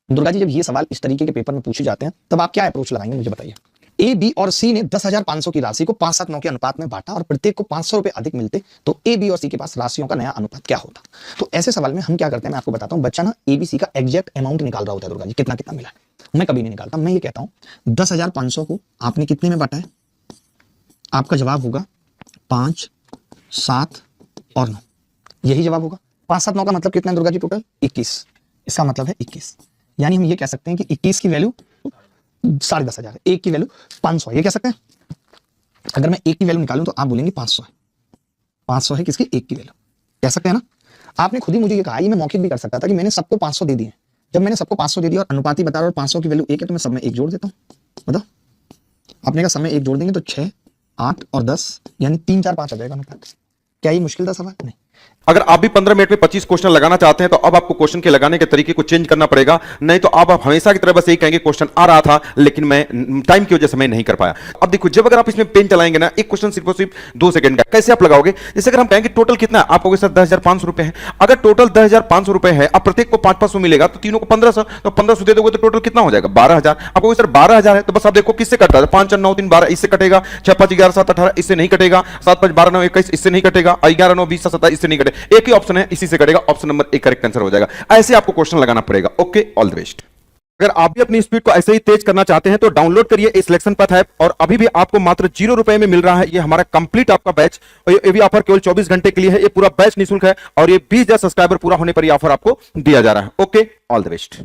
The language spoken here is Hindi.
दुर्गा जी, जब ये सवाल इस तरीके के पेपर में पूछे जाते हैं तब आप क्या अप्रोच लगाएंगे, मुझे बताइए। ए, बी और सी ने 10,500 की राशि को 5-7-9 के अनुपात में बांटा और प्रत्येक को 500 रुपए अधिक मिलते, तो ए, बी और सी के पास राशियों का नया अनुपात क्या होता। तो ऐसे सवाल में हम क्या करते हैं, मैं आपको बताता हूं। बच्चा ना एबीसी का एग्जैक्ट अमाउंट निकाल रहा होता है दुर्गा जी, कितना कितना मिला है। मैं कभी नहीं निकालता, मैं ये कहता हूं 10,500 को आपने कितने में बांटा है, आपका जवाब होगा 5, 7 और 9, यही जवाब होगा। 5-7-9 का मतलब कितना है दुर्गा जी, टोटल 21, इसका मतलब है 21। यानी हम ये कह सकते हैं कि 21 की वैल्यू 10,500 है, एक की वैल्यू 500 है, ये कह सकते हैं। अगर मैं एक की वैल्यू निकालूं तो आप बोलेंगे 500 है, 500 है किसकी, एक की वैल्यू, कह सकते हैं ना। आपने खुद ही मुझे ये कहा, ये मैं मौखिक भी कर सकता था कि मैंने सबको 500 दे दिए। जब मैंने सबको 500 दे दिया और अनुपाती बता रहा और 500 की वैल्यू 1 है, तो मैं सब में 1 जोड़ देता हूं। बताओ, आपने कहा सब में 1 जोड़ देंगे तो 6, 8 और 10 यानी 3, 4, 5 आ जाएगा अनुपात। क्या ये मुश्किल था सवाल? नहीं। अगर आप भी 15 मिनट में 25 क्वेश्चन लगाना चाहते हैं तो अब आपको क्वेश्चन के लगाने के तरीके को चेंज करना पड़ेगा, नहीं तो अब आप हमेशा की तरह बस यही कहेंगे क्वेश्चन आ रहा था लेकिन मैं टाइम की वजह से मैं नहीं कर पाया। अब देखो, जब अगर आप इसमें पेन चलाएंगे ना, एक क्वेश्चन सिर्फ 2 सेकंड का, कैसे आप लगाओगे? जैसे अगर हम कहेंगे टोटल कितना है, आप कहोगे सर 10,500 रुपए है। अगर टोटल 10,500 रुपए है, अब प्रत्येक को 500 मिलेगा तो तीनों को 1500, तो 1500 दे दोगे तो टोटल कितना हो जाएगा, 12,000। आप कहोगे सर 12,000 है, तो बस आप देखो किससे कटता है, 5 और 9 3 12 इससे कटेगा, 6 5 11 7 18 इससे नहीं कटेगा, 7 5 12 9 21 इससे नहीं कटेगा, 11 9 20 27 इससे नहीं कटेगा, एक ही ऑप्शन है इसी से कटेगा, ऑप्शन नंबर 1 करेक्ट आंसर हो जाएगा। ऐसे आपको क्वेश्चन लगाना पड़ेगा। Okay, all the best. अगर आप भी अपनी स्पीड को ऐसे ही तेज करना चाहते हैं तो डाउनलोड करिए इस सिलेक्शन पथ ऐप, और अभी भी आपको मात्र 0 रुपए में मिल रहा है ये हमारा कंप्लीट आपका बैच, और ये भी ऑफर केवल 24 घंटे के लिए है। ये पूरा बैच निःशुल्क है और ये 20,000 सब्सक्राइबर पूरा होने पर ये ऑफर आपको दिया जा रहा है। Okay, all the best.